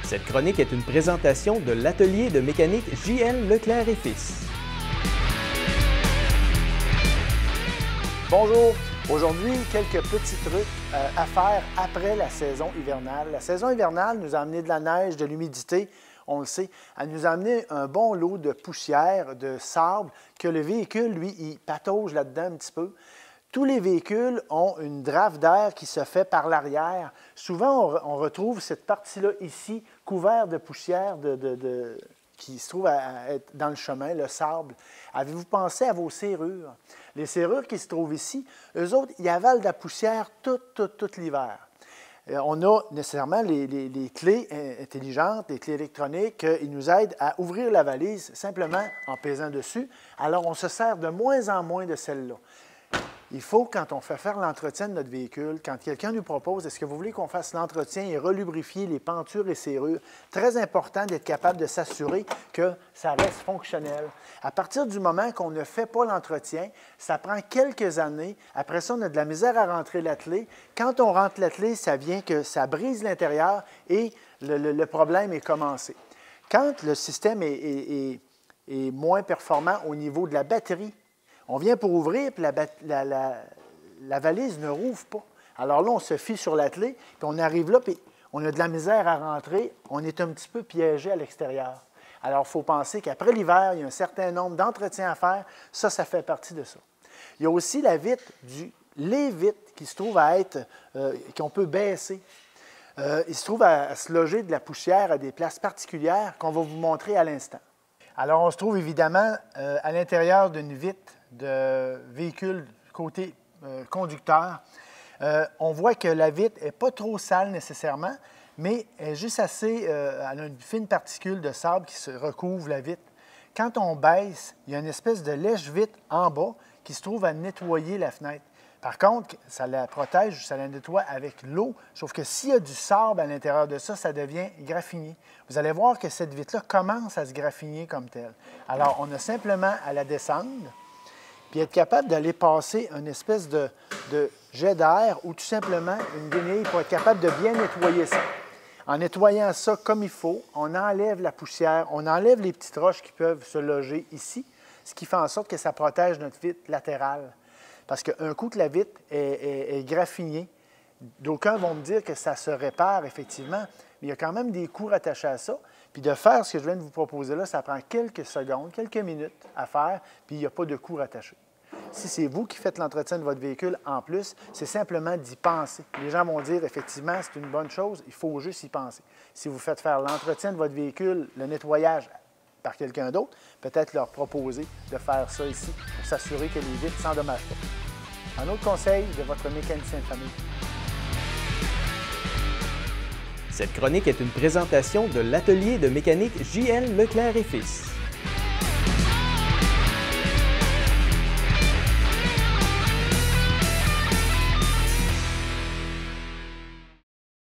Cette chronique est une présentation de l'atelier de mécanique J.L. Leclerc et Fils. Bonjour! Aujourd'hui, quelques petits trucs à faire après la saison hivernale. La saison hivernale nous a amené de la neige, de l'humidité, on le sait. Elle nous a amené un bon lot de poussière, de sable, que le véhicule, lui, il patauge là-dedans un petit peu. Tous les véhicules ont une draft d'air qui se fait par l'arrière. Souvent, on retrouve cette partie-là ici, couverte de poussière qui se trouve à être dans le chemin, le sable. Avez-vous pensé à vos serrures? Les serrures qui se trouvent ici, eux autres, ils avalent de la poussière tout l'hiver. On a nécessairement les clés intelligentes, les clés électroniques, ils nous aident à ouvrir la valise simplement en pesant dessus. Alors, on se sert de moins en moins de celle-là. Il faut, quand on fait faire l'entretien de notre véhicule, quand quelqu'un nous propose, est-ce que vous voulez qu'on fasse l'entretien et relubrifier les pentures et serrures, très important d'être capable de s'assurer que ça reste fonctionnel. À partir du moment qu'on ne fait pas l'entretien, ça prend quelques années. Après ça, on a de la misère à rentrer l'attelé. Quand on rentre l'attelé, ça vient que ça brise l'intérieur et le problème est commencé. Quand le système est moins performant au niveau de la batterie, on vient pour ouvrir, puis la valise ne rouvre pas. Alors là, on se fie sur l'attelé, puis on arrive là, puis on a de la misère à rentrer. On est un petit peu piégé à l'extérieur. Alors, il faut penser qu'après l'hiver, il y a un certain nombre d'entretiens à faire. Ça fait partie de ça. Il y a aussi la vitre, les vitres qui se trouvent à être, qu'on peut baisser. Il se trouve à se loger de la poussière à des places particulières qu'on va vous montrer à l'instant. Alors, on se trouve évidemment à l'intérieur d'une vitre de véhicule côté conducteur. On voit que la vitre n'est pas trop sale nécessairement, mais elle est juste assez, elle a une fine particule de sable qui se recouvre la vitre. Quand on baisse, il y a une espèce de lèche-vitre en bas qui se trouve à nettoyer la fenêtre. Par contre, ça la protège, ça la nettoie avec l'eau, sauf que s'il y a du sable à l'intérieur de ça, ça devient graffiné. Vous allez voir que cette vitre-là commence à se graffiner comme telle. Alors, on a simplement à la descendre, puis être capable d'aller passer une espèce de jet d'air ou tout simplement une guenille pour être capable de bien nettoyer ça. En nettoyant ça comme il faut, on enlève la poussière, on enlève les petites roches qui peuvent se loger ici, ce qui fait en sorte que ça protège notre vitre latérale. Parce qu'un coup que la vitre est graffinée, d'aucuns vont me dire que ça se répare effectivement, mais il y a quand même des coûts rattachés à ça. Puis de faire ce que je viens de vous proposer là, ça prend quelques secondes, quelques minutes à faire, puis il n'y a pas de coût rattaché. Si c'est vous qui faites l'entretien de votre véhicule en plus, c'est simplement d'y penser. Les gens vont dire, effectivement, c'est une bonne chose, il faut juste y penser. Si vous faites faire l'entretien de votre véhicule, le nettoyage par quelqu'un d'autre, peut-être leur proposer de faire ça ici pour s'assurer que les vitres ne s'endommagent pas. Un autre conseil de votre mécanicien de famille. Cette chronique est une présentation de l'atelier de mécanique J.L. Leclerc et Fils.